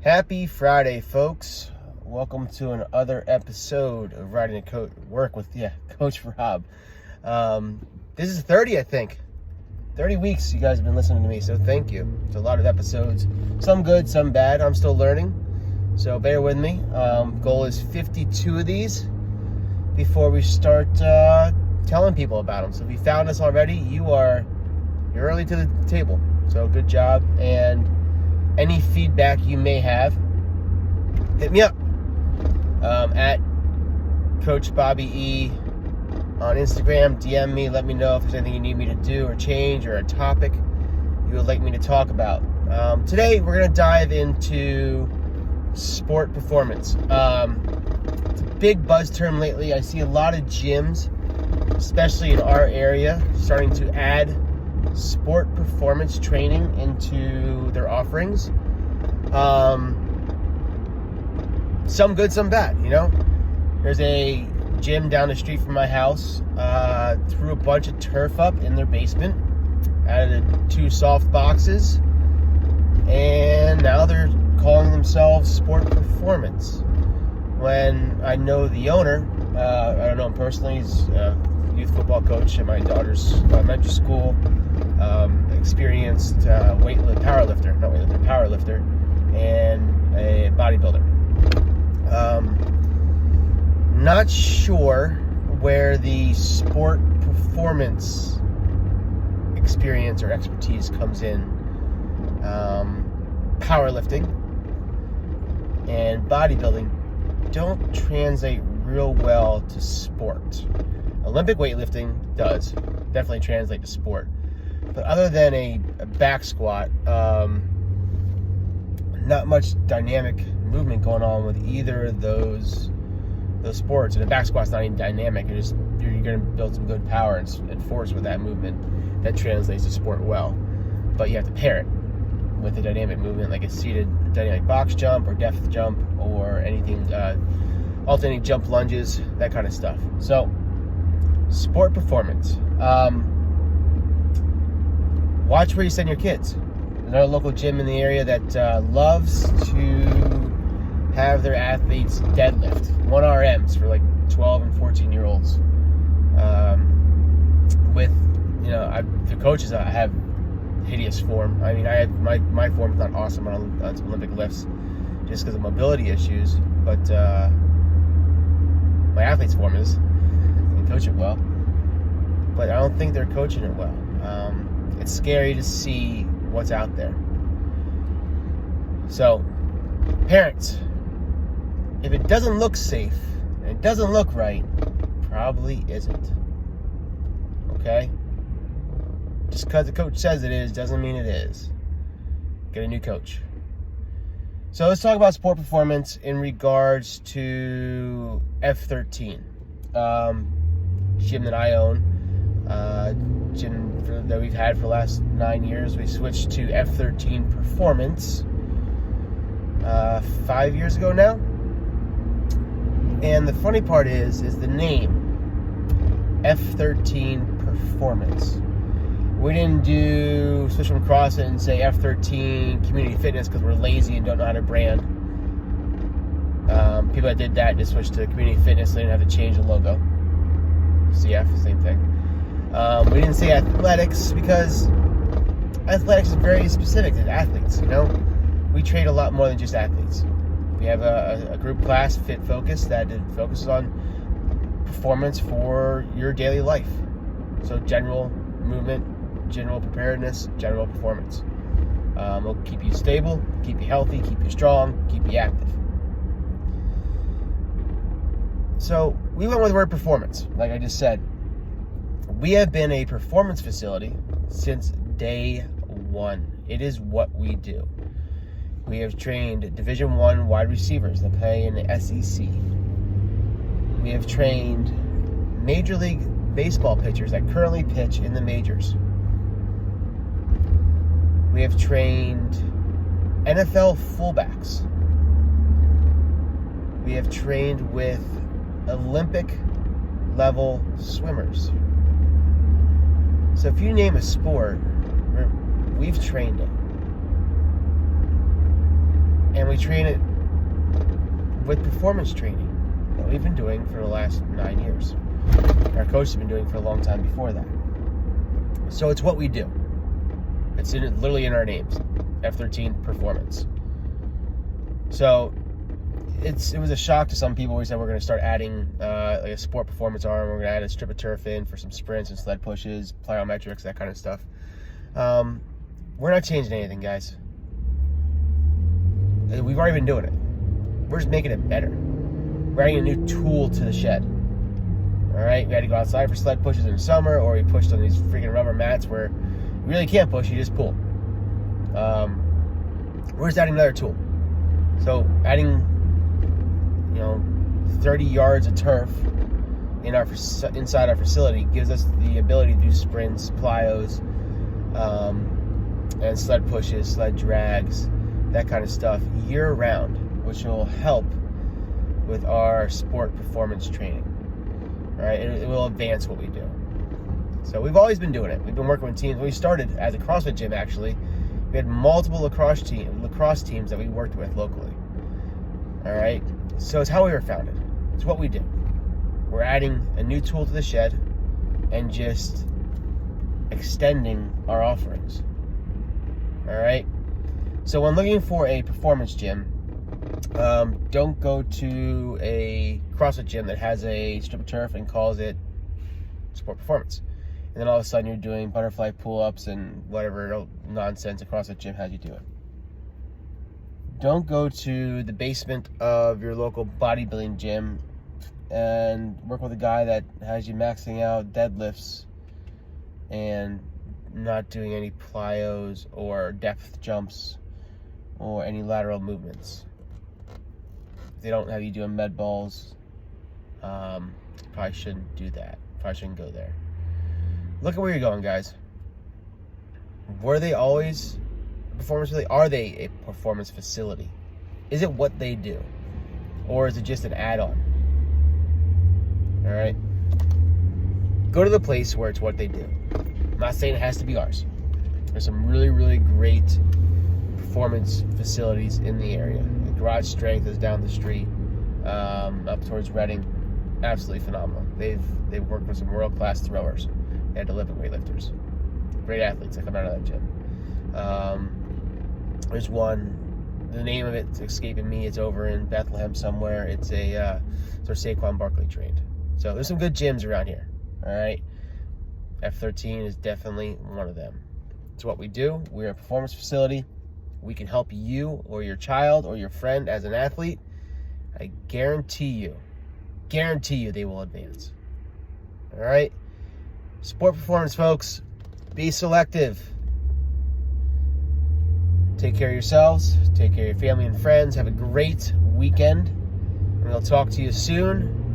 Happy Friday, folks. Welcome to another episode of Riding a Work with Coach Rob. This is 30, I think. 30 weeks you guys have been listening to me, so thank you. It's a lot of episodes. Some good, some bad. I'm still learning, so bear with me. Goal is 52 of these before we start telling people about them. So if you found us already, you're early to the table. So good job. And any feedback you may have, hit me up at Coach Bobby E on Instagram. DM me, let me know if there's anything you need me to do or change or a topic you would like me to talk about. Today we're going to dive into sport performance. It's a big buzz term lately. I see a lot of gyms, especially in our area, starting to add sport performance training into their offerings. Some good, some bad, There's a gym down the street from my house, threw a bunch of turf up in their basement, added 2 soft boxes, and now they're calling themselves Sport Performance. When I know the owner, I don't know him personally, he's a youth football coach at my daughter's elementary school, experienced powerlifter, and a bodybuilder. Not sure where the sport performance experience or expertise comes in. Powerlifting and bodybuilding don't translate real well to sport. Olympic weightlifting does definitely translate to sport, but other than a back squat, not much dynamic movement going on with either of those sports. And a back squat's not even dynamic. You're going to build some good power and force with that movement. That translates to sport well, but you have to pair it with a dynamic movement like a seated dynamic box jump or depth jump or anything, alternating jump lunges, that kind of stuff. So sport performance. Watch where you send your kids. There's another local gym in the area that loves to have their athletes deadlift 1RMs for like 12 and 14-year-olds. The coaches, I have hideous form. I mean, I have my form's not awesome on Olympic lifts just because of mobility issues, but my athlete's form is. I can coach it well, but I don't think they're coaching it well. It's scary to see what's out there. So, parents, if it doesn't look safe and it doesn't look right, probably isn't. Okay? Just because the coach says it is doesn't mean it is. Get a new coach. So let's talk about sport performance in regards to F13. Gym that I own, gym that we've had for the last 9 years. We switched to F13 Performance 5 years ago now. And the funny part is the name, F13 Performance. We didn't switch from across it and say F13 Community Fitness because we're lazy and don't know how to brand. People that did that just switched to Community Fitness. They didn't have to change the logo. CF, same thing. We didn't say athletics because athletics is very specific to athletes, We train a lot more than just athletes. We have a group class, Fit Focus, that focuses on performance for your daily life. So general movement, general preparedness, general performance. It'll keep you stable, keep you healthy, keep you strong, keep you active. So we went with the word performance, like I just said. We have been a performance facility since day one. It is what we do. We have trained Division I wide receivers that play in the SEC. We have trained Major League Baseball pitchers that currently pitch in the majors. We have trained NFL fullbacks. We have trained with Olympic level swimmers. So if you name a sport, we've trained it. And And we train it with performance training that we've been doing for the last 9 years. Our coach has been doing for a long time before that. So it's what we do. It's literally in our names, F13 Performance. So it was a shock to some people. We said we're going to start adding like a sport performance arm. We're going to add a strip of turf in for some sprints and sled pushes, plyometrics, that kind of stuff. We're not changing anything, guys. We've already been doing it. We're just making it better. We're adding a new tool to the shed. All right, we had to go outside for sled pushes in the summer, or we pushed on these freaking rubber mats where you really can't push, you just pull. We're just adding another tool. So adding, 30 yards of turf inside our facility gives us the ability to do sprints, plyos, and sled pushes, sled drags, that kind of stuff year round, which will help with our sport performance training. All right, it will advance what we do. So we've always been doing it. We've been working with teams. We started as a CrossFit gym, actually. We had multiple lacrosse teams that we worked with locally. All right, so it's how we were founded. It's what we do. We're adding a new tool to the shed and just extending our offerings. All right, so when looking for a performance gym, don't go to a CrossFit gym that has a strip of turf and calls it sport performance. And then all of a sudden you're doing butterfly pull-ups and whatever nonsense a CrossFit gym has you do it. Don't go to the basement of your local bodybuilding gym and work with a guy that has you maxing out deadlifts and not doing any plyos or depth jumps or any lateral movements. They don't have you doing med balls. Probably shouldn't do that. Probably shouldn't go there. Look at where you're going, guys. Were they always a performance facility? Are they a performance facility? Is it what they do? Or is it just an add-on? All right? Go to the place where it's what they do. I'm not saying it has to be ours. There's some really, really great performance facilities in the area. The Garage Strength is down the street, up towards Reading. Absolutely phenomenal. They've worked with some world-class throwers and Olympic weightlifters. Great athletes that come out of that gym. There's one, the name of it's escaping me. It's over in Bethlehem somewhere. It's a sort of Saquon Barkley trained. So there's some good gyms around here. All right, F13 is definitely one of them. It's what we do. We're a performance facility. We can help you or your child or your friend as an athlete. I guarantee you they will advance. All right? Sport performance, folks. Be selective. Take care of yourselves. Take care of your family and friends. Have a great weekend. And I'll talk to you soon.